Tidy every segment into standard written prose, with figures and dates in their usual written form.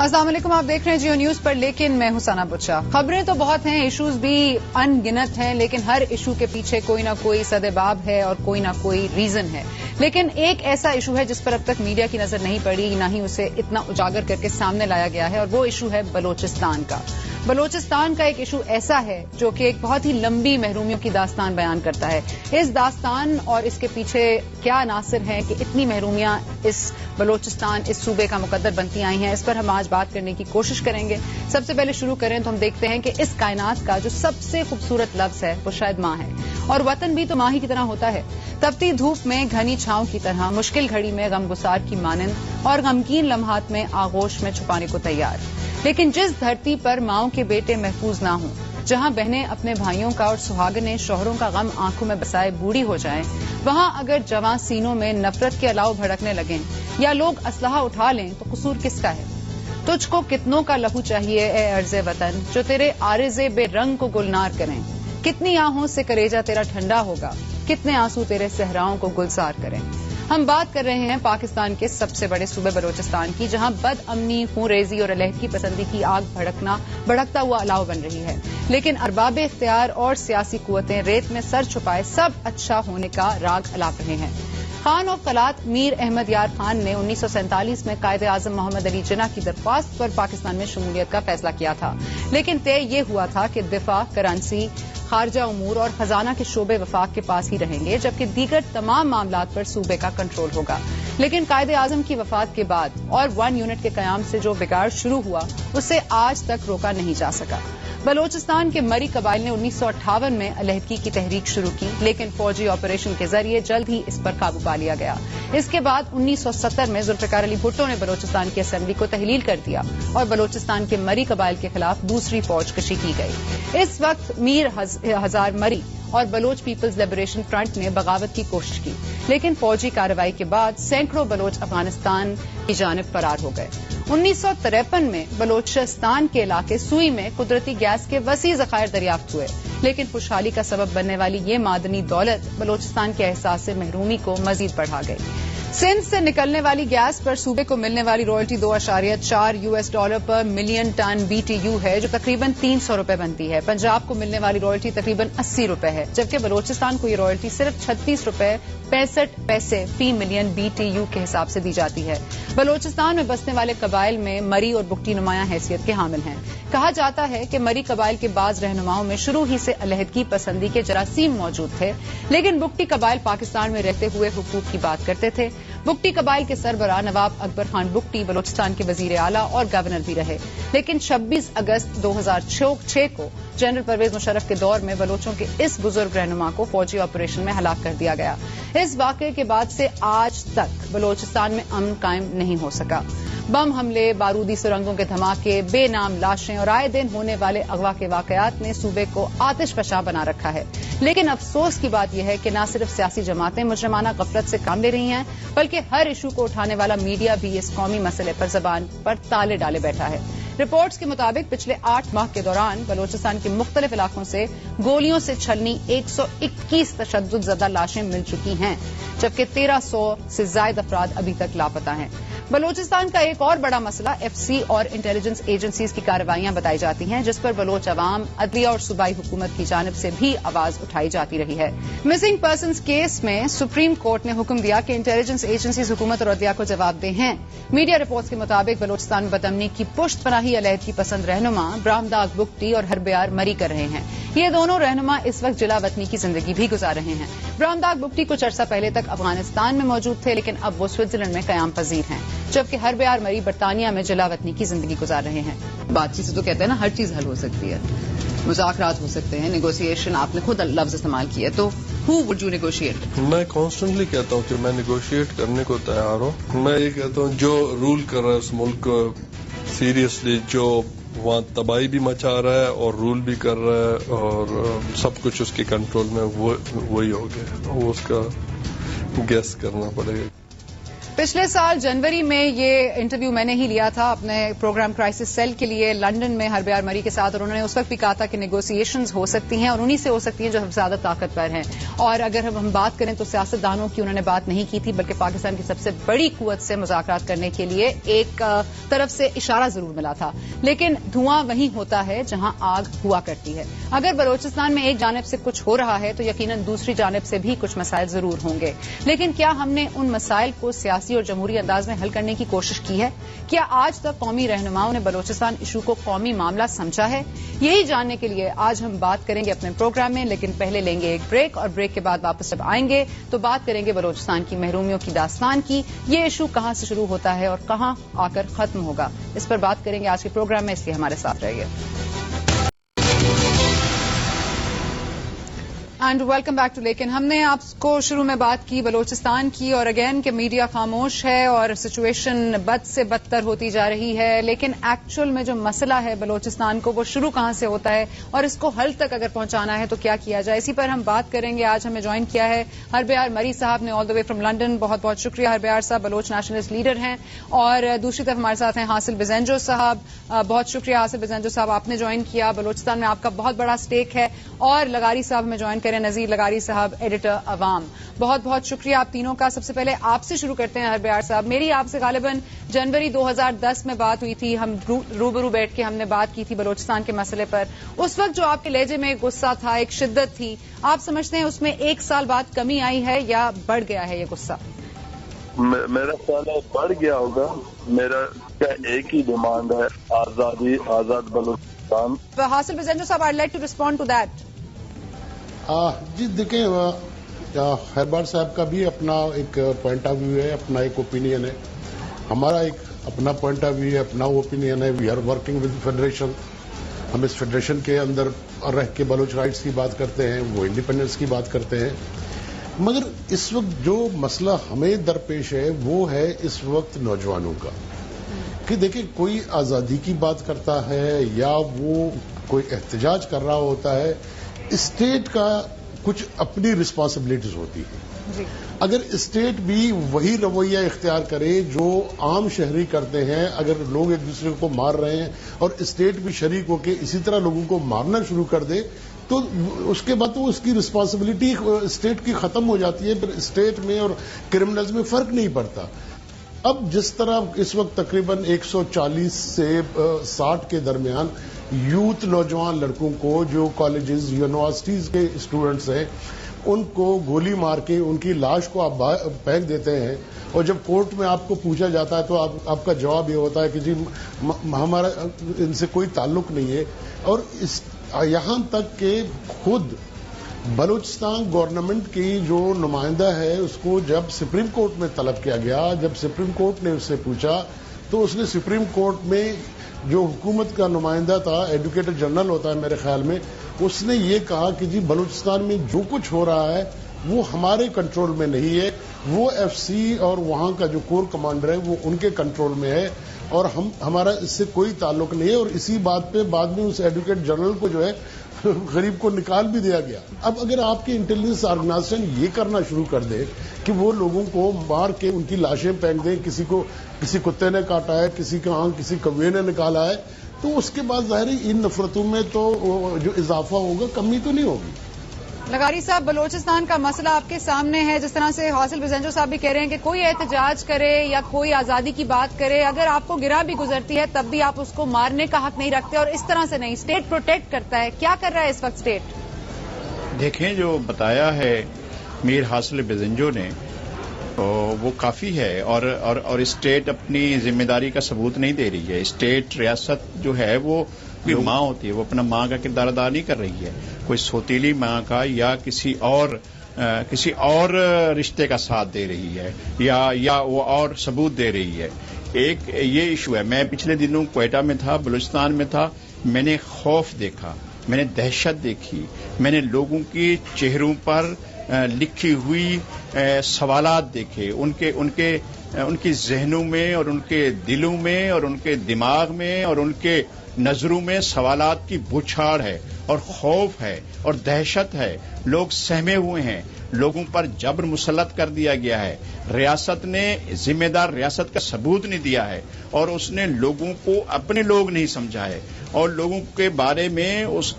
अस्सलाम वालेकुम, आप देख रहे हैं जियो न्यूज पर, लेकिन मैं हूं सना बुच्चा। खबरें तो बहुत हैं, इश्यूज भी अनगिनत हैं, लेकिन हर इशू के पीछे कोई ना कोई सदेबाब है और कोई ना कोई रीजन है। लेकिन एक ऐसा इशू है जिस पर अब तक मीडिया की नजर नहीं पड़ी, ना ही उसे इतना उजागर करके सामने लाया गया है, और वो इशू है बलोचिस्तान का। बलोचिस्तान का एक इशू ऐसा है जो कि एक बहुत ही लंबी महरूमियों की दास्तान बयान करता है। इस दास्तान और इसके पीछे क्या अनासर हैं कि इतनी महरूमियां इस बलोचिस्तान, इस सूबे का मुकद्दर बनती आई हैं, इस पर हम आज बात करने की कोशिश करेंगे। सबसे पहले शुरू करें तो हम देखते हैं कि इस कायनात का जो सबसे खूबसूरत लफ्ज है वो शायद माँ है, और वतन भी तो माँ ही की तरह होता है। तपती धूप में घनी छांव की तरह, मुश्किल घड़ी में गमगुसार की मानंद, और गमगीन लम्हात में आगोश में छुपाने को तैयार। लेकिन जिस धरती पर माओं के बेटे महफूज ना हों, जहां बहनें अपने भाइयों का और सुहागनें शौहरों का गम आंखों में बसाए बूढ़ी हो जाएं, वहां अगर जवां सीनों में नफरत के अलाव भड़कने लगें या लोग असलहा उठा लें तो कसूर किसका है? तुझको कितनों का लहू चाहिए ए अर्ज़े वतन, जो तेरे आरिज़े बेरंग को गुलनार करें। कितनी आहों से करेजा तेरा ठंडा होगा, कितने आंसू तेरे सहराओं को गुलजार करें। हम बात कर रहे हैं पाकिस्तान के सबसे बड़े सूबे बलोचिस्तान की, जहां बदअमनी, खूंरेजी और अलहदगी पसंदी की आग भड़कता हुआ अलाव बन रही है। लेकिन अरबाब इख्तियार और सियासी कुव्वतें रेत में सर छुपाए सब अच्छा होने का राग अलाप रहे हैं। खान ऑफ कलात मीर अहमद यार खान ने 1947 में कायदे आजम मोहम्मद अली जिन्ना की दरख्वास्त पर पाकिस्तान में शमूलियत का फैसला किया था। लेकिन तय ये हुआ था कि दिफा, करेंसी, खारजा उमूर और खजाना के शोबे वफाक के पास ही रहेंगे, जबकि दीगर तमाम मामलात पर सूबे का कंट्रोल होगा। लेकिन कायदे आजम की वफात के बाद और 1 यूनिट के कयाम से जो बिगाड़ शुरू हुआ, उसे आज तक रोका नहीं जा सका। बलोचिस्तान के मरी कबाइल ने 1958 में अलहदगी की तहरीक शुरू की, लेकिन फौजी ऑपरेशन के जरिए जल्द ही इस पर काबू पा लिया गया। इसके बाद 1970 में जुल्फिकार अली भुट्टो ने बलोचिस्तान की असेंबली को तहलील कर दिया और बलोचिस्तान के मरी कबाइल के खिलाफ दूसरी फौज कशी की गई। इस वक्त मीर हजार मरी और बलोच पीपल्स लिबरेशन फ्रंट ने बगावत की कोशिश की, लेकिन फौजी कार्रवाई के बाद सैकड़ों बलोच अफगानिस्तान की जानिब फरार हो गए। 1953 में बलोचिस्तान के इलाके सुई में कुदरती गैस के वसी ज़खायर दरियाफ्त हुए, लेकिन खुशहाली का सबब बनने वाली ये मादनी दौलत बलोचिस्तान के एहसास से महरूमी को मजीद बढ़ा गई। सिंध से निकलने वाली गैस पर सूबे को मिलने वाली रॉयल्टी $2.4 पर मिलियन टन BTU है, जो तकरीबन 300 रुपए बनती है। पंजाब को मिलने वाली रॉयल्टी तकरीबन 80 रुपए है, जबकि बलोचिस्तान को ये रॉयल्टी सिर्फ 36 रुपए 65 पैसे फी मिलियन BTU के हिसाब से दी जाती है। बलोचिस्तान में बसने वाले कबाइल में मरी और बुगटी नुमायां हैसियत के हामिल हैं। कहा जाता है कि मरी कबाइल के बाज रहनुमाओं में शुरू ही से अलहदगी पसंदी के जरासीम मौजूद थे, लेकिन बुगटी कबाइल पाकिस्तान में रहते हुए हुकूक की बात करते थे। बुगटी कबाइल के सरबराह नवाब अकबर खान बुगटी बलोचिस्तान के वजीर आला और गवर्नर भी रहे, लेकिन 26 अगस्त 2006 को जनरल परवेज मुशर्रफ के दौर में बलोचों के इस बुजुर्ग रहनुमा को फौजी ऑपरेशन में हलाक कर दिया गया। इस वाकये के बाद से आज तक बलोचिस्तान में अमन कायम नहीं हो सका। बम हमले, बारूदी सुरंगों के धमाके, बेनाम लाशें और आए दिन होने वाले अगवा के वाकयात ने सूबे को आतिशफशा बना रखा है। लेकिन अफसोस की बात यह है कि न सिर्फ सियासी जमातें मुजरिमाना गफलत से काम ले रही हैं, बल्कि हर इशू को उठाने वाला मीडिया भी इस कौमी मसले पर जबान पर ताले डाले बैठा है। रिपोर्ट्स के मुताबिक पिछले 8 माह के दौरान बलोचिस्तान के मुख्तलिफ इलाकों से गोलियों से छलनी 121 तशद्दुद-ज़दा लाशें मिल चुकी हैं, जबकि 1300 से ज्यादा अफराद अभी तक लापता हैं। बलोचिस्तान का एक और बड़ा मसला FC और इंटेलिजेंस एजेंसीज की कार्रवाइयां बताई जाती हैं, जिस पर बलोच अवाम, अदलिया और सूबाई हुकूमत की जानिब से भी आवाज उठाई जाती रही है। मिसिंग पर्सन्स केस में सुप्रीम कोर्ट ने हुक्म दिया कि इंटेलिजेंस एजेंसीज हुकूमत और अदलिया को जवाबदेह हैं। मीडिया रिपोर्ट्स के मुताबिक बलोचिस्तान में बदअमनी की पुश्त पनाही अलहदगी पसंद रहनुमा ब्राहमदाग बुगटी और हरबयार मरी कर रहे हैं। ये दोनों रहनुमा इस वक्त जिला वतनी की जिंदगी भी गुजार रहे हैं। ब्राहमदाग बुगटी कुछ अरसा पहले तक अफगानिस्तान में मौजूद थे, लेकिन अब वो स्विट्जरलैंड में कयाम पजीर हैं, जबकि हरबयार मरी बरतानिया में जिला वतनी की जिंदगी गुजार रहे हैं। बातचीत से तो कहते हैं ना, हर चीज हल हो सकती है, मुज़ाकरात हो सकते हैं, नेगोशिएशन, आपने खुद लफ्ज इस्तेमाल किया, तो हु वुड यू नेगोशिएट? मैं कॉन्स्टेंटली कहता हूँ कि मैं नेगोशिएट करने को तैयार हूँ। मैं ये कहता हूँ जो रूल कर रहा है उस मुल्क को सीरियसली, जो वहाँ तबाही भी मचा रहा है और रूल भी कर रहा है और सब कुछ उसके कंट्रोल में, वही हो गया, वो उसका गेस करना पड़ेगा। पिछले साल जनवरी में ये इंटरव्यू मैंने ही लिया था अपने प्रोग्राम क्राइसिस सेल के लिए लंदन में हरबियार मरी के साथ, और उन्होंने उस वक्त भी कहा था कि नेगोशिएशंस हो सकती हैं और उन्हीं से हो सकती हैं जो सबसे ज्यादा ताकतवर हैं। और अगर हम बात करें तो सियासतदानों की उन्होंने बात नहीं की थी, बल्कि पाकिस्तान की सबसे बड़ी कुव्वत से मुज़ाकरात करने के लिए एक तरफ से इशारा जरूर मिला था। लेकिन धुआं वहीं होता है जहां आग हुआ करती है। अगर बलोचिस्तान में एक जानिब से कुछ हो रहा है तो यकीनन दूसरी जानिब से भी कुछ मसाइल जरूर होंगे, लेकिन क्या हमने उन मसाइल को सियासी और जमहूरी अंदाज में हल करने की कोशिश की है? क्या आज तक कौमी रहनुमाओं ने बलोचिस्तान इशू को कौमी मामला समझा है? यही जानने के लिए आज हम बात करेंगे अपने प्रोग्राम में, लेकिन पहले लेंगे एक ब्रेक और ब्रेक के बाद वापस जब आएंगे तो बात करेंगे बलोचिस्तान की महरूमियों की दास्तान की। ये इशू कहां से शुरू होता है और कहां आकर खत्म होगा, इस पर बात करेंगे आज के प्रोग्राम में, इसलिए हमारे साथ रहिए। एंड वेलकम बैक टू लेकिन। हमने आपको शुरू में बात की बलोचिस्तान की और अगेन कि मीडिया खामोश है और सिचुएशन बद से बदतर होती जा रही है, लेकिन एक्चुअल में जो मसला है बलोचिस्तान को वो शुरू कहां से होता है और इसको हल तक अगर पहुंचाना है तो क्या किया जाए, इसी पर हम बात करेंगे। आज हमें ज्वाइन किया है हरबियार मरी साहब ने all the way from London. बहुत बहुत शुक्रिया हरबियार साहब, बलोच नेशनलिस्ट लीडर हैं। और दूसरी तरफ हमारे साथ हैं हासिल बिजेंजो साहब। बहुत शुक्रिया हासिल बिजेंजो साहब, आपने ज्वाइन किया, बलोचिस्तान में आपका बहुत बड़ा स्टेक है। और लगारी साहब में ज्वाइन करें नजीर लगारी साहब, एडिटर अवाम। बहुत बहुत शुक्रिया आप तीनों का। सबसे पहले आपसे शुरू करते हैं हरबियार साहब। मेरी आपसे गालिबन जनवरी 2010 में बात हुई थी, हम रूबरू बैठ के हमने बात की थी बलोचिस्तान के मसले पर। उस वक्त जो आपके लहजे में एक गुस्सा था, एक शिद्दत थी, आप समझते हैं उसमें एक साल बाद कमी आई है या बढ़ गया है ये गुस्सा? मेरा ख्याल है बढ़ गया होगा। मेरा एक ही डिमांड है, आजादी, आजाद बलोचिस्तान। हासिल बिजेंजो साहब, I like to respond to that. जी देखें, हरबार साहब का भी अपना एक पॉइंट ऑफ व्यू है, अपना एक ओपिनियन है, हमारा एक अपना पॉइंट ऑफ व्यू है, अपना ओपिनियन है। We are working with federation. हम इस फेडरेशन के अंदर रह के बलोच राइट्स की बात करते हैं, वो इंडिपेंडेंस की बात करते हैं। मगर इस वक्त जो मसला हमें दरपेश है वो है इस वक्त नौजवानों का, कि देखिए कोई आज़ादी की बात करता है या वो कोई एहतजाज कर रहा होता है, स्टेट का कुछ अपनी रिस्पॉन्सिबिलिटीज होती है। अगर स्टेट भी वही रवैया इख्तियार करे जो आम शहरी करते हैं, अगर लोग एक दूसरे को मार रहे हैं और स्टेट भी शरीक होकर इसी तरह लोगों को मारना शुरू कर दे, तो उसके बाद तो उसकी रिस्पॉन्सिबिलिटी स्टेट की खत्म हो जाती है। फिर स्टेट में और क्रिमिनल्स में फर्क नहीं पड़ता। अब जिस तरह इस वक्त तकरीबन 140 से 60 के दरमियान यूथ नौजवान लड़कों को जो कॉलेजेस यूनिवर्सिटीज के स्टूडेंट्स हैं उनको गोली मार के उनकी लाश को आप फेंक देते हैं, और जब कोर्ट में आपको पूछा जाता है तो आपका जवाब ये होता है कि जी हमारा इनसे कोई ताल्लुक नहीं है। और यहां तक कि खुद बलूचिस्तान गवर्नमेंट की जो नुमाइंदा है उसको जब सुप्रीम कोर्ट में तलब किया गया, जब सुप्रीम कोर्ट ने उससे पूछा तो उसने सुप्रीम कोर्ट में जो हुकूमत का नुमाइंदा था, एडवोकेट जनरल होता है मेरे ख्याल में, उसने ये कहा कि जी बलूचिस्तान में जो कुछ हो रहा है वो हमारे कंट्रोल में नहीं है, वो एफसी और वहां का जो कोर कमांडर है वो उनके कंट्रोल में है और हमारा इससे कोई ताल्लुक नहीं है। और इसी बात पे बाद में उस एडवोकेट जनरल को जो है गरीब को निकाल भी दिया गया। अब अगर आपकी इंटेलिजेंस ऑर्गेनाइजेशन ये करना शुरू कर दे कि वो लोगों को मार के उनकी लाशें फेंक दें, किसी कुत्ते ने काटा है, किसी का आंख किसी कौवे ने निकाला है, तो उसके बाद जाहिर है इन नफरतों में तो जो इजाफा होगा कमी तो नहीं होगी। लगारी साहब, बलोचिस्तान का मसला आपके सामने है, जिस तरह से हासिल बिजेंजो साहब भी कह रहे हैं कि कोई एहतजाज करे या कोई आजादी की बात करे, अगर आपको गिरा भी गुजरती है तब भी आप उसको मारने का हक नहीं रखते, और इस तरह से नहीं, स्टेट प्रोटेक्ट करता है। क्या कर रहा है इस वक्त स्टेट? देखें, जो बताया है मीर हासिल बिजेंजो ने वो काफी है, और स्टेट अपनी जिम्मेदारी का सबूत नहीं दे रही है। स्टेट रियासत जो है वो कोई माँ होती है, वो अपना माँ का किरदार अदा नहीं कर रही है, कोई सौतीली माँ का या किसी और रिश्ते का साथ दे रही है या वो और सबूत दे रही है। एक ये इशू है। मैं पिछले दिनों क्वेटा में था, बलूचिस्तान में था, मैंने खौफ देखा, मैंने दहशत देखी, मैंने लोगों के चेहरों पर लिखी हुई सवालात देखे, उनके जहनों में और उनके दिलों में और उनके दिमाग में और उनके नजरों में सवालात की बौछार है और खौफ है और दहशत है। लोग सहमे हुए हैं, لوگوں پر جبر مسلط کر دیا گیا ہے. ریاست نے ذمہ دار ریاست کا ثبوت نہیں دیا ہے اور اس نے لوگوں کو اپنے لوگ نہیں سمجھا ہے اور لوگوں کے بارے میں اس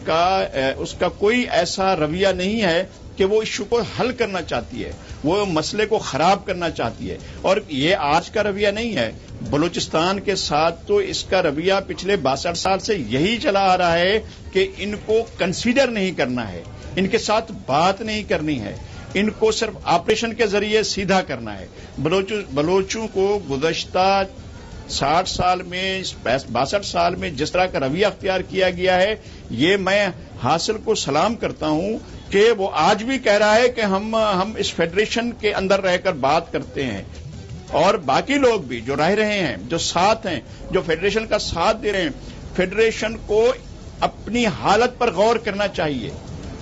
کا کوئی ایسا رویہ نہیں ہے کہ وہ ایشو کو حل کرنا چاہتی ہے, وہ مسئلے کو خراب کرنا چاہتی ہے. اور یہ آج کا رویہ نہیں ہے, بلوچستان کے ساتھ تو اس کا رویہ پچھلے 62 سال سے یہی چلا آ رہا ہے کہ ان کو کنسیڈر نہیں کرنا ہے, ان کے ساتھ بات نہیں کرنی ہے, ان کو صرف آپریشن کے ذریعے سیدھا کرنا ہے. بلوچوں کو گزشتہ 60 سال میں 62 سال میں جس طرح کا رویہ اختیار کیا گیا ہے, یہ میں حاصل کو سلام کرتا ہوں کہ وہ آج بھی کہہ رہا ہے کہ ہم اس فیڈریشن کے اندر رہ کر بات کرتے ہیں. اور باقی لوگ بھی جو رہ رہے ہیں, جو ساتھ ہیں, جو فیڈریشن کا ساتھ دے رہے ہیں, فیڈریشن کو اپنی حالت پر غور کرنا چاہیے.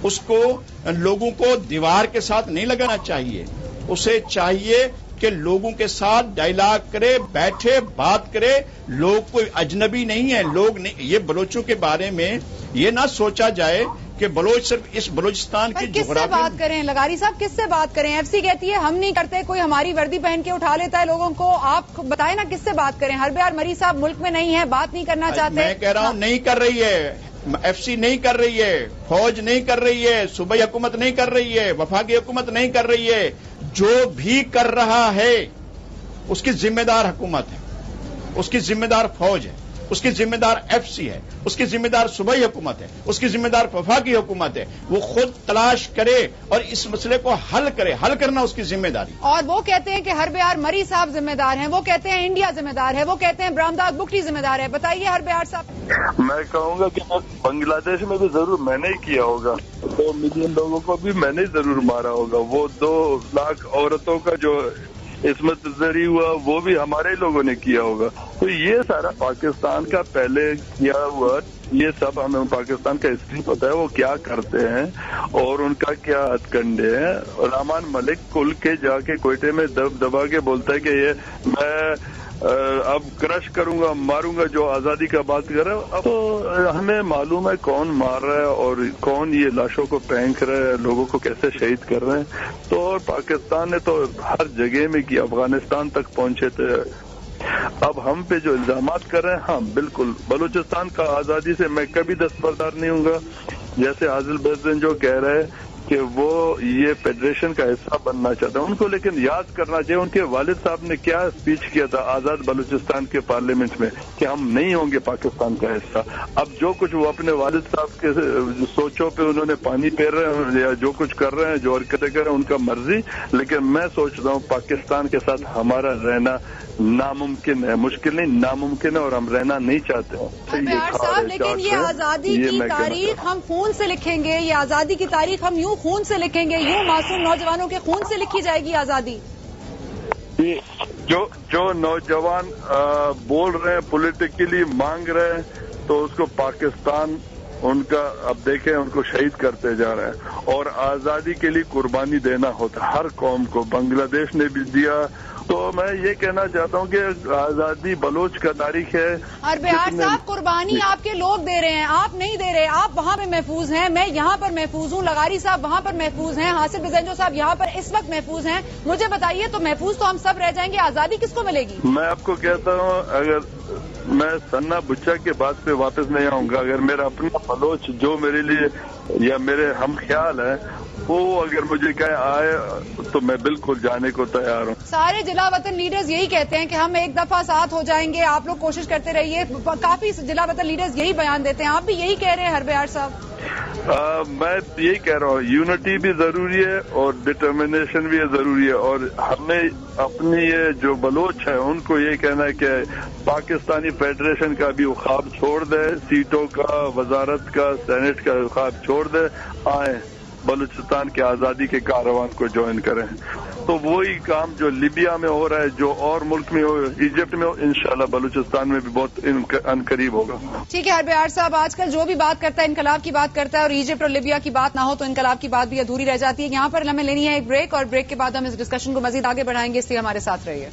اس کو لوگوں کو دیوار کے ساتھ نہیں لگانا چاہیے, اسے چاہیے کہ لوگوں کے ساتھ ڈائیلاگ کرے, بیٹھے بات کرے. لوگ کوئی اجنبی نہیں ہے, لوگ نہیں. یہ بلوچوں کے بارے میں یہ نہ سوچا جائے کہ بلوچ صرف اس بلوچستان کی کس سے بات کریں لغاری صاحب, کس سے بات کریں؟ ایف سی کہتی ہے ہم نہیں کرتے, کوئی ہماری وردی پہن کے اٹھا لیتا ہے لوگوں کو. آپ بتائیں نا کس سے بات کریں؟ حربیار مری صاحب ملک میں نہیں ہے, بات نہیں کرنا چاہتے. میں کہہ رہا ہوں نہیں کر رہی ہے, ایف سی نہیں کر رہی ہے, فوج نہیں کر رہی ہے, صوبائی حکومت نہیں کر رہی ہے, وفاقی حکومت نہیں کر رہی ہے. جو بھی کر رہا ہے اس کی ذمہ دار حکومت ہے, اس کی ذمہ دار فوج ہے, اس کی ذمہ دار ایف سی ہے, اس کی ذمہ دار صوبائی حکومت ہے, اس کی ذمہ دار وفاقی حکومت ہے. وہ خود تلاش کرے اور اس مسئلے کو حل کرے, حل کرنا اس کی ذمہ داری. اور وہ کہتے ہیں کہ حربیار مری صاحب ذمہ دار ہیں, وہ کہتے ہیں انڈیا ذمہ دار ہے, وہ کہتے ہیں برامداد بگٹی ذمہ دار ہے. بتائیے حربیار صاحب. میں کہوں گا کہ بنگلہ دیش میں بھی ضرور میں نے ہی کیا ہوگا, 2 ملین لوگوں کو بھی میں نے ضرور مارا ہوگا. وہ 2 لاکھ عورتوں کا جو عصمت زری ہوا وہ بھی ہمارے لوگوں نے کیا ہوگا. تو یہ سارا پاکستان کا پہلے کیا ہوا, یہ سب ہمیں پاکستان کا ہسٹری پتا ہے, وہ کیا کرتے ہیں اور ان کا کیا ہتھ کنڈے ہیں. رحمان ملک کل کے جا کے کوئٹے میں دبا کے بولتا ہے کہ یہ میں اب کرش کروں گا, ماروں گا جو آزادی کا بات کر رہا ہے. اب تو ہمیں معلوم ہے کون مار رہا ہے اور کون یہ لاشوں کو پھینک رہا ہے, لوگوں کو کیسے شہید کر رہے ہیں. تو پاکستان نے تو ہر جگہ میں کیا, افغانستان تک پہنچے تھے. اب ہم پہ جو الزامات کر رہے ہیں, ہاں بالکل بلوچستان کا آزادی سے میں کبھی دستبردار نہیں ہوں گا. جیسے حاصل بزن جو کہہ رہے ہیں کہ وہ یہ فیڈریشن کا حصہ بننا چاہتے ہیں, ان کو لیکن یاد کرنا چاہیے ان کے والد صاحب نے کیا اسپیچ کیا تھا آزاد بلوچستان کے پارلیمنٹ میں کہ ہم نہیں ہوں گے پاکستان کا حصہ. اب جو کچھ وہ اپنے والد صاحب کے سوچوں پہ انہوں نے پانی پھیر رہے ہیں یا جو کچھ کر رہے ہیں, جو حرکتیں کر رہے ہیں, ان کا مرضی. لیکن میں سوچتا ہوں پاکستان کے ساتھ ہمارا رہنا ناممکن ہے, مشکل نہیں ناممکن ہے, اور ہم رہنا نہیں چاہتے ہیں. لیکن یہ آزادی کی تاریخ ہم خون سے لکھیں گے, یہ آزادی کی تاریخ ہم یوں خون سے لکھیں گے, یوں معصوم نوجوانوں کے خون سے لکھی جائے گی آزادی. جو نوجوان بول رہے ہیں, پولیٹیکلی مانگ رہے ہیں, تو اس کو پاکستان ان کا اب دیکھیں ان کو شہید کرتے جا رہے ہیں. اور آزادی کے لیے قربانی دینا ہوتا ہر قوم کو, بنگلہ دیش نے بھی دیا. تو میں یہ کہنا چاہتا ہوں کہ آزادی بلوچ کا تاریخ ہے. اور بہار صاحب قربانی آپ کے لوگ دے رہے ہیں, آپ نہیں دے رہے. آپ وہاں پہ محفوظ ہیں, میں یہاں پر محفوظ ہوں, لغاری صاحب وہاں پر محفوظ ہیں, حاصل بزنجو صاحب یہاں پر اس وقت محفوظ ہیں. مجھے بتائیے تو محفوظ تو ہم سب رہ جائیں گے, آزادی کس کو ملے گی؟ میں آپ کو کہتا ہوں اگر میں سنا بچا کے بات پہ واپس نہیں آؤں گا, اگر میرا اپنا بلوچ جو میرے لیے یا میرے ہم خیال ہے وہ اگر مجھے کہیں آئے تو میں بالکل جانے کو تیار ہوں. سارے ضلع وطن لیڈرز یہی کہتے ہیں کہ ہم ایک دفعہ ساتھ ہو جائیں گے, آپ لوگ کوشش کرتے رہیے. کافی ضلع وطن لیڈرز یہی بیان دیتے ہیں, آپ بھی یہی کہہ رہے ہیں حربیار صاحب؟ میں یہی کہہ رہا ہوں, یونٹی بھی ضروری ہے اور ڈٹرمنیشن بھی ضروری ہے. اور ہمیں اپنی یہ جو بلوچ ہے ان کو یہ کہنا ہے کہ پاکستانی فیڈریشن کا بھی خواب چھوڑ دے, سیٹوں کا, وزارت کا, سینٹ کا خواب چھوڑ دے, آئیں بلوچستان کے آزادی کے کاروان کو جوائن کریں. تو وہی کام جو لیبیا میں ہو رہا ہے, جو اور ملک میں ہو, ایجپٹ میں ہو, انشاءاللہ بلوچستان میں بھی بہت عنقریب ہوگا. ٹھیک ہے حربیار صاحب, آج کل جو بھی بات کرتا ہے انقلاب کی بات کرتا ہے, اور ایجپٹ اور لیبیا کی بات نہ ہو تو انقلاب کی بات بھی ادھوری رہ جاتی ہے. یہاں پر ہمیں لینی ہے ایک بریک, اور بریک کے بعد ہم اس ڈسکشن کو مزید آگے بڑھائیں گے, اس لیے ہمارے ساتھ رہیے.